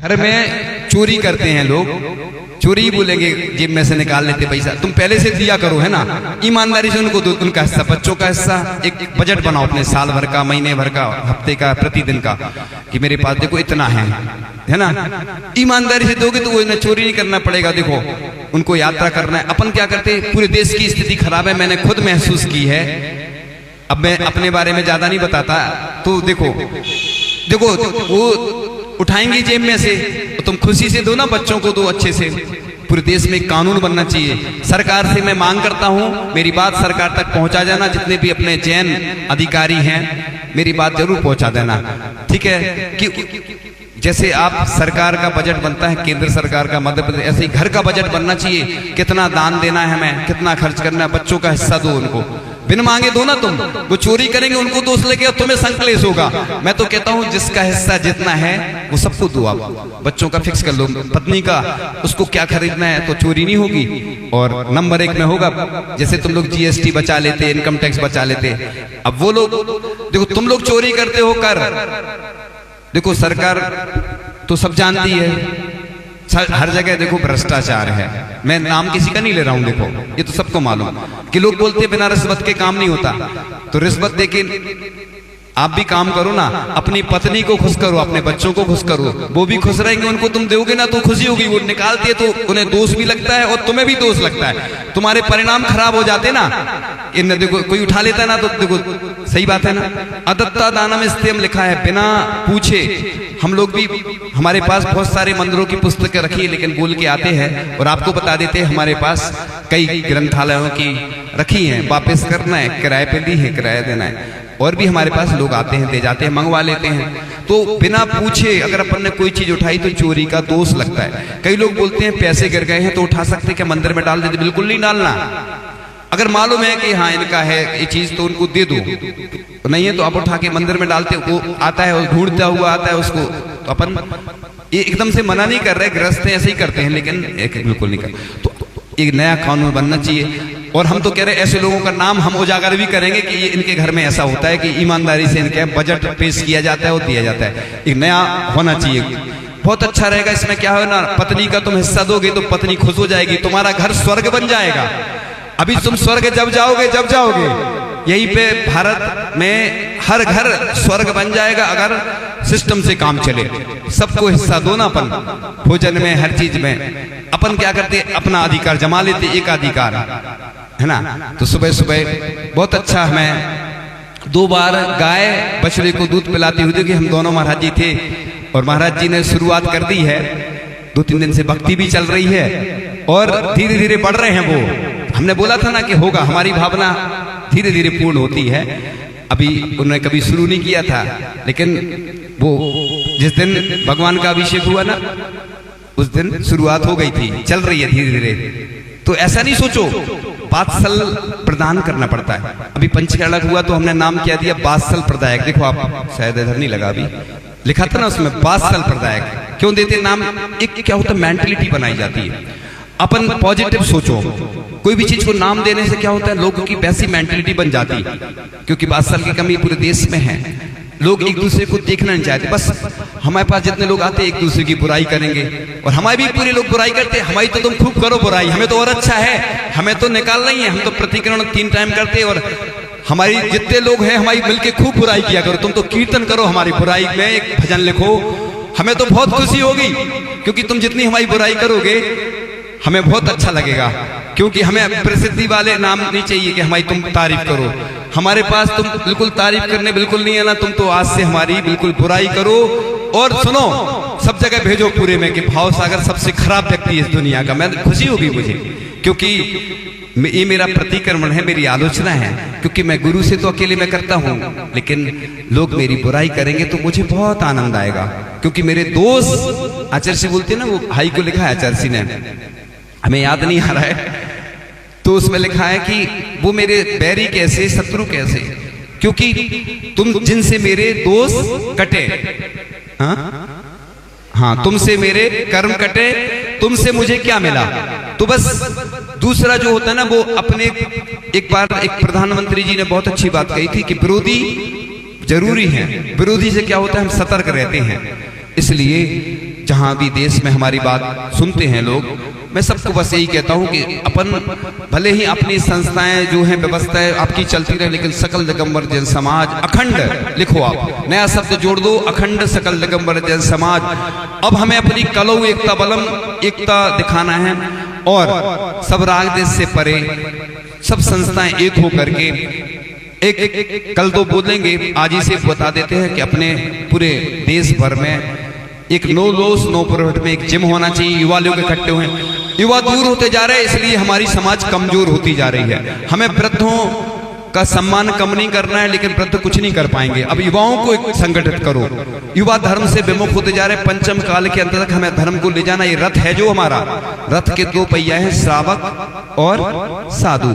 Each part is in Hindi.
घर में चोरी करते हैं लोग, चोरी बोलेंगे जेब में से निकाल लेते पैसा, तुम पहले से दिया करो, है ना, ईमानदारी से उनको दो, उनका हिस्सा, बच्चों का हिस्सा, एक बजट बनाओ अपने साल भर का, महीने भर का, हफ्ते का, प्रतिदिन का, कि मेरे पास देखो इतना है ना, ईमानदारी से दोगे तो वो चोरी नहीं करना पड़ेगा। देखो उनको यात्रा करना है, अपन क्या करते, पूरे देश की स्थिति खराब है, मैंने खुद महसूस की है, अब मैं अपने बारे में ज्यादा नहीं बताता, तो देखो वो उठाएंगे जेब में से, तो तुम खुशी से दो ना, बच्चों को दो अच्छे से। पूरे देश में कानून बनना चाहिए। सरकार से मैं मांग करता हूं, मेरी बात सरकार तक पहुंचा जाना, जितने भी अपने जैन अधिकारी हैं मेरी बात जरूर पहुंचा देना, ठीक है। कि जैसे आप सरकार का बजट बनता है, केंद्र सरकार का, मध्य प्रदेश, ऐसे ही घर का बजट बनना चाहिए, कितना दान देना है हमें, कितना खर्च करना है, बच्चों का हिस्सा दो उनको, बिन मांगे दो ना तुम। वो चोरी करेंगे उनको दोष लेके तुम्हें संकलेश होगा। मैं तो कहता हूं जिसका हिस्सा जितना है वो सबको दो, आप बच्चों का फिक्स कर लो, पत्नी का उसको क्या खरीदना है तो चोरी नहीं होगी। और नंबर 1 में होगा, जैसे तुम लोग जीएसटी बचा लेते, इनकम टैक्स बचा लेते, अब वो लोग देखो तुम लोग चोरी करते हो कर, देखो सरकार तो सब जानती है, हर जगह देखो भ्रष्टाचार है, मैं नाम किसी का नहीं ले रहा हूं, देखो ये तो सबको मालूम कि लोग बोलते हैं बिना रिश्वत के काम नहीं होता, तो रिश्वत देके आप भी काम करो ना, अपनी पत्नी को खुश करो, अपने बच्चों को खुश करो, वो भी खुश रहेंगे, उनको तुम दोगे ना तो खुशी होगी। वो निकालती है तो उन्हें दोष भी लगता है और तुम्हें भी दोष लगता है, तुम्हारे परिणाम खराब हो जाते ना। इन देखो कोई उठा लेता है ना तो देखो सही बात है ना, अदत्ता दानम इस्तेम लिखा है, बिना पूछे। हम लोग भी, हमारे पास बहुत सारे मंदिरों की पुस्तकें रखी है, लेकिन बोल के आते हैं और आपको बता देते हैं हमारे पास कई ग्रंथालयों की रखी हैं, वापस करना है, किराए पे दी है, किराया देना है, और भी हमारे पास लोग आते हैं, दे जाते हैं, मंगवा लेते हैं। तो बिना पूछे अगर अपन ने कोई चीज उठाई तो चोरी का दोष लगता है। कई लोग बोलते हैं पैसे गिर गए हैं तो उठा सकते क्या, मंदिर में डाल देते, बिल्कुल नहीं डालना। अगर मालूम है कि हाँ इनका है ये चीज तो उनको दे दो, तो नहीं है तो आप उठा के मंदिर में डालते, वो आता है, ढूंढता हुआ आता है उसको, तो अपन ये एकदम से मना नहीं कर रहे, गृहस्थ ऐसे ही करते हैं, लेकिन बिल्कुल नहीं कर। तो एक नया कानून बनना चाहिए, और हम तो कह रहे हैं ऐसे लोगों का नाम हम उजागर भी करेंगे कि ये इनके घर में ऐसा होता है कि ईमानदारी से इनके बजट पेश किया जाता है और दिया जाता है। एक नया होना चाहिए, बहुत अच्छा रहेगा। इसमें क्या हो ना, पत्नी का तुम हिस्सा दोगे तो पत्नी खुश हो जाएगी, तुम्हारा घर स्वर्ग बन जाएगा। अभी तुम स्वर्ग जब जाओगे यहीं पे भारत में हर घर स्वर्ग बन जाएगा अगर सिस्टम से काम चले। सबको हिस्सा दो ना, अपन भोजन में, हर चीज में। अपन क्या करते, अपना अधिकार जमा लेते, एक अधिकार है ना। तो सुबह सुबह बहुत अच्छा, हमें 2 बार गाय बछड़े को दूध पिलाती हुई देखी। हम दोनों महाराज जी थे और महाराज जी ने शुरुआत कर दी है, 2-3 दिन से भक्ति भी चल रही है और धीरे धीरे बढ़ रहे हैं वो। हमने बोला था ना कि होगा, हमारी भावना धीरे धीरे पूर्ण होती है। अभी उन्होंने कभी शुरू नहीं किया था, लेकिन वो जिस दिन भगवान का अभिषेक हुआ ना उस दिन शुरुआत हो गई थी, चल रही है धीरे धीरे। तो ऐसा नहीं सोचो, बात्सल प्रदान करना पड़ता है। अभी पंचकर्णक हुआ तो हमने नाम क्या दिया, बात्सल प्रदायक। देखो आप शायद इधर नहीं लगा, अभी लिखा था ना उसमें बात्सल प्रदायक। क्यों देते नाम, एक क्या होता है, मेंटलिटी बनाई जाती है। अपन पॉजिटिव सोचो, कोई भी चीज को नाम देने से क्या होता है, लोगों की वैसी मेंटलिटी बन जाती है। क्योंकि बात्सल की कमी पूरे देश में है, लोग एक दूसरे को देखना नहीं चाहते। बस हमारे पास जितने लोग आते हैं एक दूसरे की बुराई करेंगे, और हमारे भी पूरे लोग बुराई करते हैं। हमारी तो तुम खूब करो बुराई, हमें तो और अच्छा है, हमें तो निकालना ही है, हम तो प्रतिक्रमण 3 टाइम करते हैं। और हमारी जितने लोग हैं हमारी मिलके खूब बुराई किया करो, तुम तो कीर्तन करो हमारी बुराई में, एक भजन लिखो, हमें तो बहुत खुशी होगी। क्योंकि तुम जितनी हमारी बुराई करोगे हमें बहुत अच्छा लगेगा, क्योंकि हमें प्रसिद्धि वाले नाम नहीं चाहिए कि हमारी तुम तारीफ करो। हमारे पास तुम बिल्कुल तारीफ करने बिल्कुल नहीं है ना, तुम तो आज से हमारी बिल्कुल बुराई करो। और सुनो, सब जगह भेजो पूरे में कि भाव सागर सबसे खराब व्यक्ति इस दुनिया का। मैं खुशी होगी मुझे, क्योंकि ये मेरा प्रतिक्रमण है, मेरी आलोचना है। क्योंकि मैं गुरु से तो अकेले में करता हूं, लेकिन लोग मेरी बुराई करेंगे तो मुझे बहुत आनंद आएगा। क्योंकि मेरे दोस्त आचार्य बोलते ना, वो भाई को लिखा है आचार्य ने, हमें याद नहीं आ रहा है, तो उसमें लिखा है कि वो मेरे बैरी कैसे, शत्रु कैसे, क्योंकि तुम जिनसे मेरे दोस्त कटे, हाँ तुमसे मेरे कर्म कटे, तुमसे मुझे क्या मिला। तो बस दूसरा जो होता है ना, वो अपने, एक बार एक प्रधानमंत्री जी ने बहुत अच्छी बात कही थी कि विरोधी जरूरी है, विरोधी से क्या होता है, हम सतर्क रहते हैं। इसलिए जहां भी देश में हमारी बात सुनते हैं लोग, मैं सबको बस यही कहता हूं कि अपन भले ही अपनी संस्थाएं जो हैं, व्यवस्थाएं आपकी चलती रहे, लेकिन सकल दिगंबर जैन समाज अखंड, लिखो आप नया शब्द जोड़ दो, अखंड सकल दिगंबर जैन समाज। अब हमें अपनी कलौ एकता बलम एकता दिखाना है और सब राग देश से परे सब संस्थाएं एक हो करके एक कल तो बोलेंगे, आज ही से बता देते हैं कि अपने पूरे देश भर में एक नो लॉस नो प्रॉफिट में एक जिम होना चाहिए। युवा लोग इकट्ठे हुए, युवा दूर होते जा रहे हैं, इसलिए हमारी समाज कमजोर होती जा रही है। हमें वृद्धों का सम्मान कम नहीं करना है, लेकिन वृद्ध कुछ नहीं कर पाएंगे। अब युवाओं को एक संगठित करो, युवा धर्म से विमुख होते जा रहे। पंचम काल के अंत तक हमें धर्म को ले जाना। ये रथ है जो हमारा, रथ के दो पहिया है, श्रावक और साधु।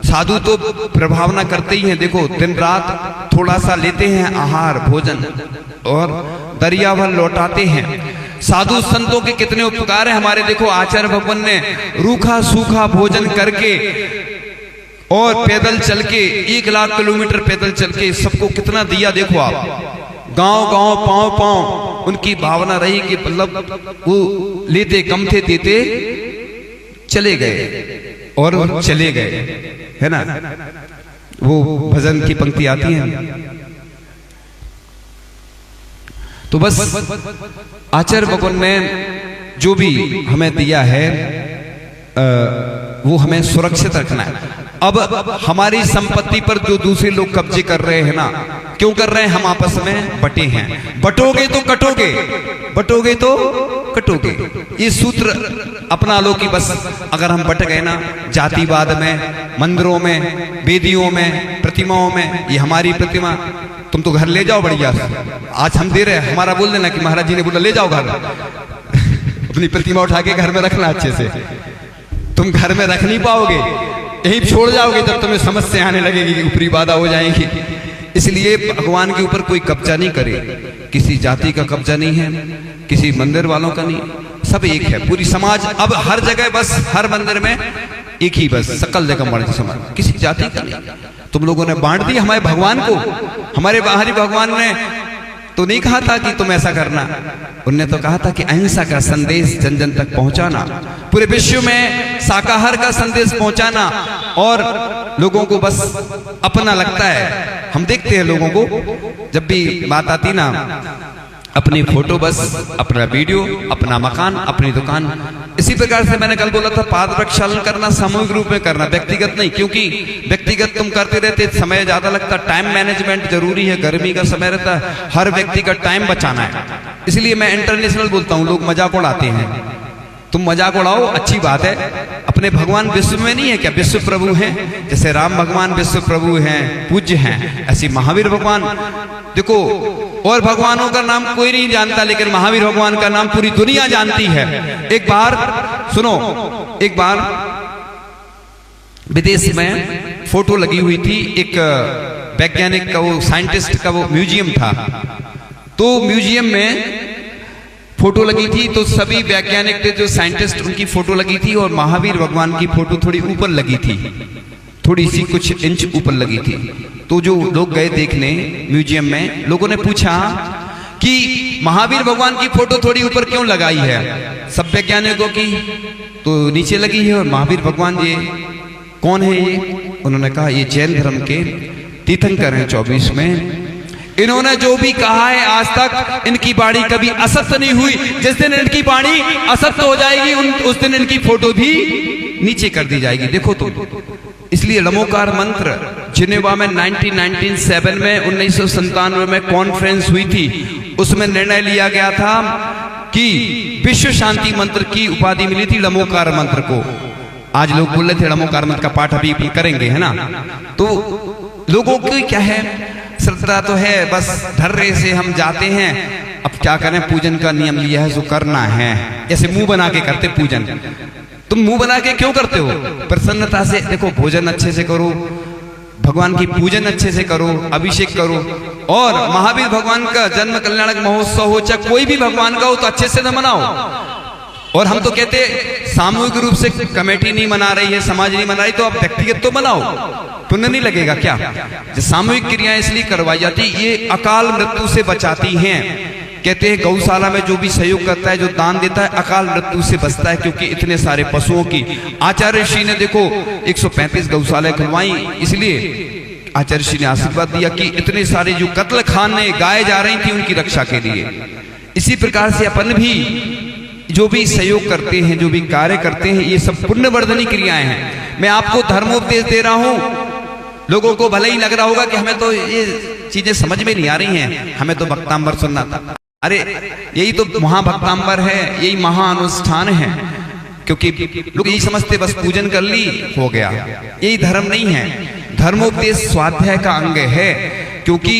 साधु तो प्रभावना करते ही हैं, देखो दिन रात थोड़ा सा लेते हैं आहार भोजन और दरिया भर लौटाते हैं। साधु संतों के कितने उपकार है हमारे, देखो आचार्य भगवान ने रूखा सूखा भोजन करके और पैदल चल के 1 लाख किलोमीटर पैदल चल के सबको कितना दिया। देखो आप गांव गांव पांव पांव, उनकी भावना रही कि मतलब वो लेते कम थे, देते चले गए और चले गए, है ना। वो भजन की पंक्ति आती है। तो बस आचार्य भगवान ने जो भी हमें दिया है वो हमें सुरक्षित रखना है। अब हमारी संपत्ति पर जो दूसरे लोग कब्जे कर रहे हैं ना, क्यों कर रहे हैं? हम आपस में बटे हैं। बटोगे तो कटोगे, बटोगे तो कटोगे। ये सूत्र अपना लो कि बस अगर हम बट गए ना जातिवाद में, मंदिरों में, वेदियों में, प्रतिमाओं में, ये हमारी प्रतिमा तुम तो घर ले जाओ बढ़िया। आज हम दे रहे हैं, हमारा बोल देना कि महाराज जी ने बोला ले जाओ घर अपनी प्रतिमा उठा के घर में रखना अच्छे से। तुम घर में रख नहीं पाओगे, यहीं छोड़ जाओगे, जब तुम्हें समस्या आने लगेगी कि ऊपरी बाधा हो जाएगी। इसलिए भगवान के ऊपर कोई कब्जा नहीं करे, किसी जाति का कब्जा नहीं है, किसी मंदिर वालों का नहीं, सब एक है। पूरी समाज अब हर जगह बस हर मंदिर में एक ही, बस सकल दिगंबर समाज, किसी जाति का नहीं। तुम लोगों ने बांट दी हमारे भगवान को। हमारे बाहरी भगवान ने तो नहीं कहा था कि तुम ऐसा करना, उनने तो कहा था कि अहिंसा का संदेश जन जन तक पहुंचाना, पूरे विश्व में शाकाहार का संदेश पहुंचाना। और लोगों को बस अपना लगता है, हम देखते हैं लोगों को जब भी बात आती ना, अपनी फोटो बस, अपना वीडियो, अपना मकान, अपनी दुकान। इसी प्रकार से मैंने कल बोला था पाद प्रक्षालन करना सामूहिक रूप में करना, व्यक्तिगत नहीं, क्योंकि व्यक्तिगत तुम करते रहते समय ज्यादा लगता। टाइम मैनेजमेंट जरूरी है, गर्मी का समय रहता है, हर व्यक्ति का टाइम बचाना है। इसलिए मैं इंटरनेशनल बोलता हूँ, लोग मजाक उड़ाते हैं, तुम मजाक उड़ाओ अच्छी बात है। अपने भगवान विश्व में नहीं है क्या? विश्व प्रभु हैं, जैसे राम भगवान विश्व प्रभु हैं, पूज्य हैं, ऐसे महावीर भगवान। देखो और भगवानों का नाम कोई नहीं जानता, लेकिन महावीर भगवान का नाम पूरी दुनिया जानती है। एक बार सुनो, एक बार विदेश में फोटो लगी हुई थी, एक वैज्ञानिक का, वो साइंटिस्ट का वो म्यूजियम था। तो म्यूजियम में फोटो लगी थी, तो सभी वैज्ञानिक थे जो साइंटिस्ट, उनकी फोटो लगी थी और महावीर भगवान की फोटो थोड़ी ऊपर लगी थी, थोड़ी सी कुछ इंच ऊपर लगी थी। तो जो लोग गए देखने म्यूजियम में, लोगों ने पूछा कि महावीर भगवान की फोटो थोड़ी ऊपर क्यों लगाई है? सब वैज्ञानिकों की तो नीचे लगी है, और महावीर भगवान ये कौन है? ये उन्होंने कहा ये जैन धर्म के तीर्थंकर हैं 24 में। इन्होंने जो भी कहा है आज तक इनकी वाणी कभी असत्य नहीं हुई। जिस दिन इनकी वाणी असत्य हो जाएगी उस दिन इनकी फोटो भी नीचे कर दी जाएगी। देखो तो इसलिए लमोकार मंत्र जिनेवा में 1997 में 1997 में कॉन्फ्रेंस हुई थी, उसमें निर्णय लिया गया था कि विश्व शांति मंत्र की उपाधि मिली थी लमोकार मंत्र को। आज लोग बोल रहे थे लमोकार मंत्र का पाठ अभी करेंगे, है ना। तो लोगों की क्या है, श्रद्धा तो है, बस धर्रे से हम जाते हैं। अब क्या करें, पूजन का नियम लिया है जो करना है। ऐसे मुंह बना के करते पूजन। तुम मुंह बना के क्यों करते हो? प्रसन्नता से देखो, भोजन अच्छे से करो, भगवान की पूजन अच्छे से करो, अभिषेक करो। और महावीर भगवान का जन्म कल्याणक महोत्सव हो, चाहे कोई भी भगवान का हो, तो अच्छे से न मनाओ। और हम तो कहते सामूहिक रूप से कमेटी नहीं मना रही है, समाज नहीं मना रही, तो आप व्यक्तिगत तो मनाओ, पुण्य नहीं लगेगा क्या? जो सामूहिक क्रियाएं इसलिए करवाई जाती, ये अकाल मृत्यु से बचाती हैं। कहते हैं गौशाला में जो भी सहयोग करता है, जो दान देता है, अकाल मृत्यु से बचता है, क्योंकि इतने सारे पशुओं की आचार्य ऋषि ने देखो 135 गौशालाएं खुलवाई, इसलिए आचार्य ऋषि ने आशीर्वाद दिया कि इतने सारे जो कत्ल खाने गाय जा रही थी उनकी रक्षा के लिए। इसी प्रकार से अपन भी जो भी सहयोग करते हैं, जो भी कार्य करते हैं, ये सब पुण्यवर्धनी क्रियाएं हैं। मैं आपको धर्मोपदेश दे रहा हूं, लोगों को भले ही लग रहा होगा कि हमें तो ये चीजें समझ में नहीं आ रही हैं, हमें तो भक्तांबर सुनना था। अरे यही तो महाभक्तांबर है, यही महाअनुष्ठान है, क्योंकि लोग यही समझते बस पूजन कर ली हो गया, यही धर्म नहीं है। धर्मोपदेश स्वाध्याय का अंग है, क्योंकि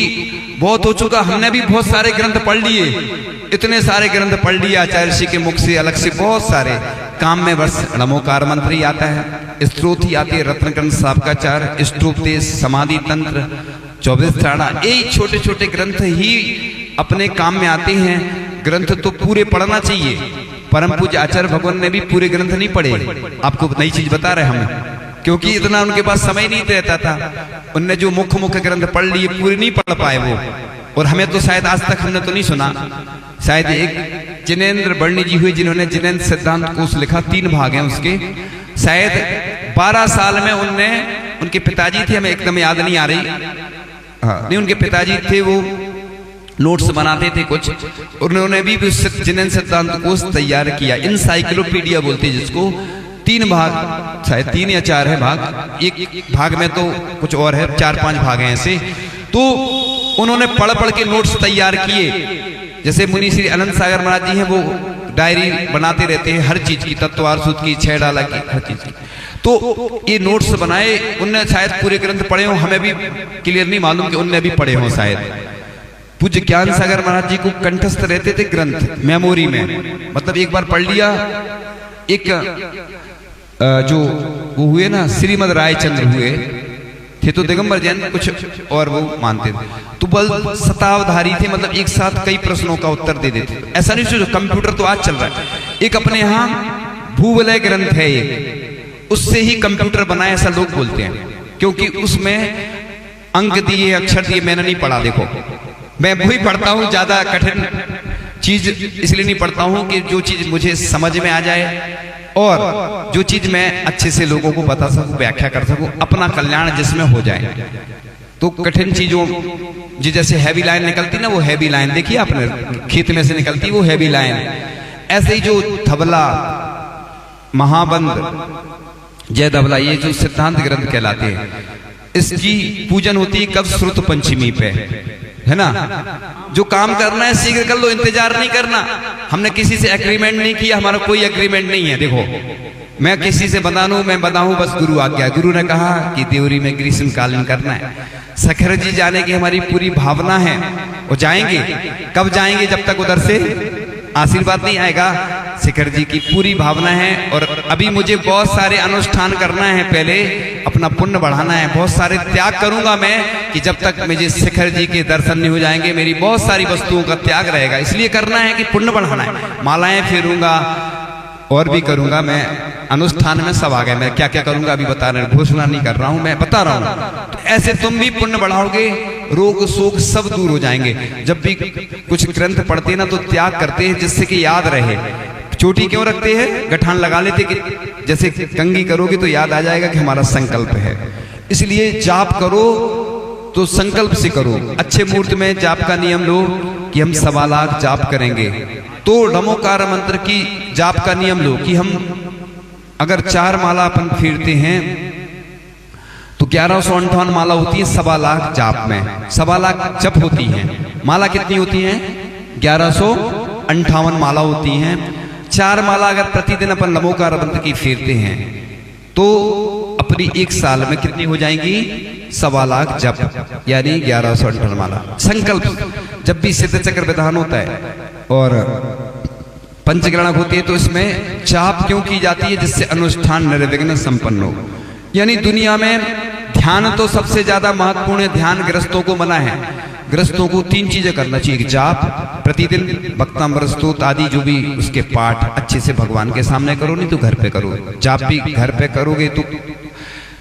बहुत हो चुका, हमने भी बहुत सारे ग्रंथ पढ़ लिए, इतने सारे ग्रंथ पढ़ लिए आचार्य ऋषि के मुख से, अलग से बहुत सारे। काम में बस नमोकार मंत्र ही आता है, स्तोत्र ही आती है, रत्नकंठ साबकाचार, इष्टोपदेश, समाधि तंत्र, 24 त्राणा, यही छोटे छोटे ग्रंथ ही अपने काम में आते हैं। ग्रंथ तो पूरे पढ़ना चाहिए। परम पूज्य आचार्य भगवान ने भी पूरे ग्रंथ नहीं पढ़े, आपको नई चीज बता रहे हम, क्योंकि इतना उनके पास समय नहीं रहता था। उनने जो मुख्य ग्रंथ पढ़ लिए पूरे नहीं पढ़ पाए वो, और हमें तो शायद आज तक हमने तो नहीं सुना। शायद एक जिनेंद्र बर्णी जी हुए जिन्होंने जिनेंद्र सिद्धांत कोश लिखा, 3 भाग हैं उसके। शायद 12 साल में उनने, उनके पिताजी थे, हमें एकदम याद नहीं आ रही, हाँ नहीं, उनके पिताजी थे, वो नोट्स बनाते थे कुछ, उन्होंने भी जिनेंद्र सिद्धांत कोश तैयार किया, इनसाइक्लोपीडिया बोलते हैं जिसको। 3 भाग, शायद 3 या 4 है भाग, एक भाग में तो कुछ और है, 4-5 भाग हैं ऐसे। तो उन्होंने पढ़ पढ़ के नोट्स तैयार किए। जैसे मुनि श्री अनंत सागर महाराज जी हैं, वो डायरी बनाते रहते हैं हर चीज की, तत्वार सूत की, 6 डाला की, हर चीज की। तो ये नोट्स बनाए, उनने शायद पूरे ग्रंथ पढ़े हो, हमें भी क्लियर नहीं मालूम कि उनने भी पढ़े हो शायद। पूज्य ज्ञान सागर महाराज जी को कंठस्थ रहते थे ग्रंथ, मेमोरी में, मतलब एक बार पढ़ लिया। एक जो वो हुए ना श्रीमद रायचंद्र हुए थे, तो दिगंबर जैन कुछ और वो मानते थे, तो बल शतावधारी थे, मतलब एक साथ कई प्रश्नों का उत्तर दे देते। ऐसा नहीं सोचो कंप्यूटर तो आज चल रहा है, एक अपने यहाँ भूवलय ग्रंथ है एक, उससे ही कंप्यूटर बनाए ऐसा लोग बोलते हैं, क्योंकि उसमें अंक दिए, अक्षर दिए। मैंने नहीं पढ़ा, देखो मैं वही पढ़ता हूँ, ज्यादा कठिन चीज इसलिए नहीं पढ़ता हूँ कि जो चीज मुझे समझ में आ जाए और जो चीज मैं अच्छे से लोगों को बता सकूं, व्याख्या कर सकूं, अपना कल्याण जिसमें हो जाए। तो कठिन चीजों जैसे हैवी लाइन निकलती ना, वो हैवी लाइन देखिए आपने, खेत में से निकलती वो हैवी लाइन, ऐसे ही जो धबला, महाबंद, जय धबला, ये जो सिद्धांत ग्रंथ कहलाते हैं, इसकी पूजन होती है कब? श्रुत पंचमी पे, है ना। जो काम करना है शीघ्र कर लो, इंतजार नहीं करना। हमने किसी से एग्रीमेंट नहीं किया, हमारा कोई एग्रीमेंट नहीं है। देखो मैं किसी से बताऊं, मैं बताऊं बस गुरु आ गया, गुरु ने कहा कि देवरी में ग्रीष्मकालीन करना है, सखर जी जाने की हमारी पूरी भावना है। वो जाएंगे, कब जाएंगे? जब तक उधर से आशीर्वाद नहीं आएगा। शिखर जी की पूरी भावना है, और अभी मुझे बहुत सारे अनुष्ठान करना है, पहले अपना पुण्य बढ़ाना है, बहुत सारे त्याग करूंगा मैं, कि जब तक मुझे शिखर जी के दर्शन नहीं हो जाएंगे मेरी बहुत सारी वस्तुओं का त्याग रहेगा। इसलिए करना है कि पुण्य बढ़ाना है, मालाएं फेरूंगा और भी करूंगा मैं, अनुष्ठान में सब आ गए। मैं क्या क्या करूंगा अभी बता रहे, घोषणा नहीं कर रहा हूं, मैं बता रहा हूं। तो ऐसे तुम भी पुण्य बढ़ाओगे, रोग शोक सब दूर हो जाएंगे। जब भी कुछ ग्रंथ पढ़ते ना तो त्याग करते हैं जिससे कि याद रहे। चोटी क्यों रखते हैं? गठान लगा लेते कि जैसे कंघी करोगे तो याद आ जाएगा कि हमारा संकल्प है। इसलिए जाप करो तो संकल्प से करो। अच्छे मुहूर्त में जाप का नियम लो कि हम 1.25 लाख जाप करेंगे, तो नमोकार मंत्र की जाप का नियम लो कि हम अगर 4 माला अपन फेरते हैं तो 1158 माला होती है 1.25 लाख जाप में। 1.25 लाख जप होती हैं। माला कितनी होती हैं? 1158 माला होती हैं। 4 माला अगर प्रतिदिन अपन नमोकार मंत्र की फेरते हैं तो अपनी 1 साल में कितनी हो जाएंगी? 1.25 लाख जप, यानी 1158 माला। संकल्प जब भी सिद्ध चक्र विधान होता है और पंचगणक होती है तो इसमें जाप क्यों की जाती है? जिससे अनुष्ठान निर्विघ्न संपन्न हो। यानी दुनिया में ध्यान तो सबसे ज्यादा महत्वपूर्ण है। ध्यान गृहस्थों को मना है। गृहस्थों को 3 चीजें करना चाहिए। जाप प्रतिदिन, भक्तामृत स्तोत्र आदि जो भी उसके पाठ अच्छे से भगवान के सामने करो, नहीं तो घर पे करो। जाप भी घर पे करोगे तो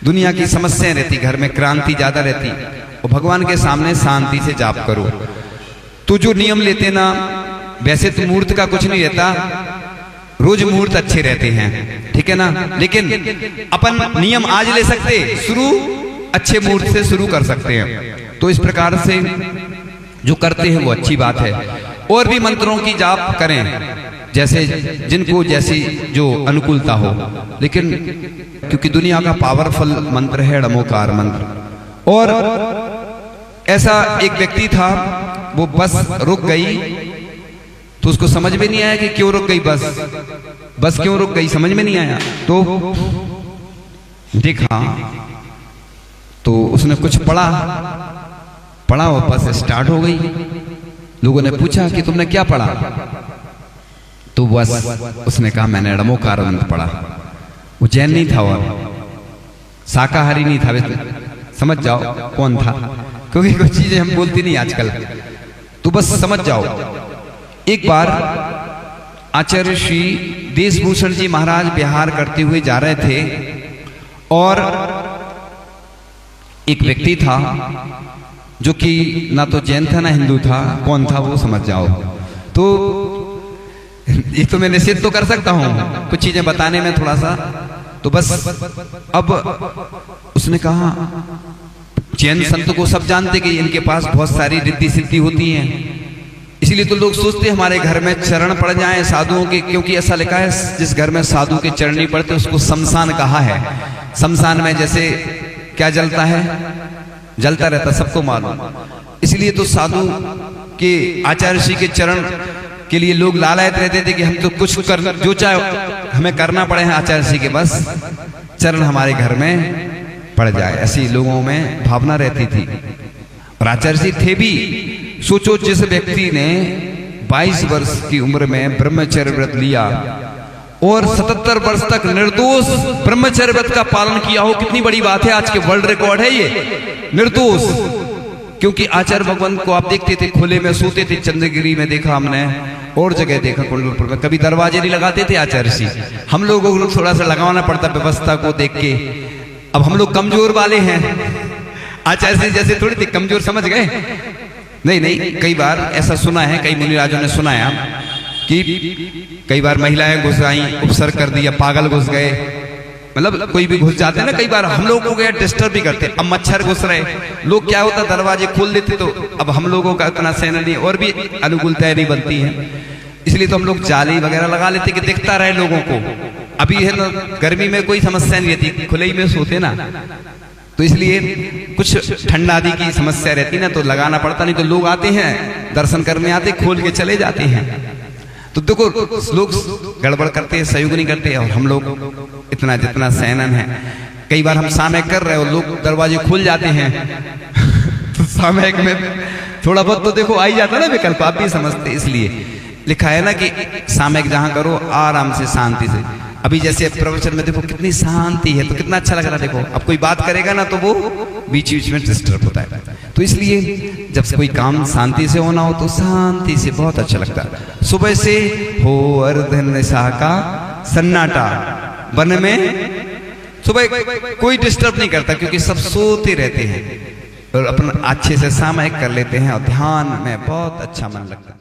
दुनिया की समस्याएं रहती, घर में क्रांति ज्यादा रहती, और भगवान के सामने शांति से जाप करो। तो जो नियम लेते ना वैसे तो मुहूर्त का कुछ नहीं रहता, रोज मुहूर्त अच्छे रहते हैं, ठीक है ना, लेकिन अपन नियम आज ले सकते, शुरू अच्छे मुहूर्त से शुरू कर सकते हैं। तो इस प्रकार से जो करते हैं वो अच्छी बात है। और भी मंत्रों की जाप करें, जैसे जिनको जैसी जो अनुकूलता हो, लेकिन क्योंकि दुनिया का पावरफुल मंत्र है ड़मोकार मंत्र। और ऐसा एक व्यक्ति था, वो बस रुक गई तो उसको समझ में नहीं आया कि क्यों रुक गई बस क्यों रुक गई, समझ में नहीं आया। तो देखा तो उसने कुछ पढ़ा वो बस स्टार्ट हो गई। लोगों ने पूछा कि तुमने क्या पढ़ा, तो बस उसने कहा मैंने ड़मोकार मंत्र पढ़ा। वो जैन नहीं था और शाकाहारी नहीं था, समझ जाओ कौन था, क्योंकि कुछ चीजें हम बोलती नहीं आजकल, तो बस समझ जाओ। एक बार आचार्य श्री देशभूषण जी महाराज विहार करते हुए जा रहे थे और एक व्यक्ति था जो कि ना तो जैन था ना हिंदू था, कौन था वो समझ जाओ। तो ये तो मैं निषेध तो कर सकता हूं कुछ चीजें बताने में थोड़ा सा, तो बस अब उसने कहा जैन संत को सब जानते कि इनके पास बहुत सारी रिद्धि सिद्धि होती हैं, इसलिए तो लोग सोचते हैं हमारे घर में चरण पड़ जाएं साधुओं के, क्योंकि ऐसा लिखा है जिस घर में साधु के चरण नहीं पड़ते उसको शमशान कहा है। शमशान में जैसे क्या जलता है, जलता रहता, सबको मालूम। इसलिए तो साधु के आचार्य श्री के चरण के लिए लोग लालायत रहते थे कि हम तो कुछ कर, जो चाहे हमें करना पड़े हैं आचार्य श्री के, बस चरण हमारे घर में पड़ जाए, ऐसी लोगों में भावना रहती थी। और आचार्य जी थे भी। सोचो जिस व्यक्ति ने 22 वर्ष की उम्र में ब्रह्मचर्य व्रत लिया और 77 वर्ष तक निर्दोष ब्रह्मचर्य व्रत का पालन किया हो, कितनी बड़ी बात है, आज के वर्ल्ड रिकॉर्ड है ये, निर्दोष। क्योंकि आचार्य भगवान को आप देखते थे खुले में सोते थे, चंद्रगिरी में देखा हमने और जगह देखा, कुंडलपुर में, कभी दरवाजे नहीं लगाते थे आचार्य जी। हम लोगों को थोड़ा सा लगाना पड़ता व्यवस्था को देख के। अब हम लोग कमजोर वाले हैं, आचार्य जी जैसे थोड़ी थे कमजोर, समझ गए? नहीं, कई बार ऐसा सुना है, कई मुनिराजों ने सुनाया कि कई बार महिलाएं घुस आई, उपसर्ग कर दिया, पागल घुस गए, मतलब कोई भी घुस जाते हैं ना, कई बार हम लोगों को डिस्टर्ब भी करते। अब मच्छर घुस रहे, लोग क्या होता दरवाजे खोल देते, तो अब हम लोगों का इतना सहन नहीं, और भी अनुकूलताएं नहीं बनती है, इसलिए तो हम लोग जाली वगैरह लगा लेते कि दिखता रहे लोगों को। अभी है ना गर्मी में कोई समस्या नहीं रहती, खुले ही में सोते ना, तो इसलिए कुछ ठंडा आदि की समस्या रहती ना, तो लगाना पड़ता, नहीं तो लोग आते हैं दर्शन करने आते, खोल के चले जाते हैं। तो देखो लोग गड़बड़ करते हैं, सहयोग नहीं करते, और हम लोग इतना जितना सहनन है, कई बार हम सामयिक कर रहे हो, लोग दरवाजे खुल जाते हैं तो सामयिक में थोड़ा बहुत तो देखो आ ही जाता ना विकल्प, आप भी समझते। इसलिए लिखा है ना कि सामयिक जहां करो आराम से शांति से। अभी जैसे प्रवचन में देखो कितनी शांति है, तो कितना अच्छा लग रहा है। देखो अब कोई बात करेगा ना तो वो बीच बीच में डिस्टर्ब होता है, तो इसलिए जब कोई काम शांति से होना हो तो शांति से बहुत अच्छा लगता है। सुबह से हो अर्धनिशा का सन्नाटा, वन में सुबह कोई डिस्टर्ब नहीं करता, क्योंकि सब सोते रहते हैं और अपना अच्छे से सामयिक कर लेते हैं और ध्यान में बहुत अच्छा मन लगता है।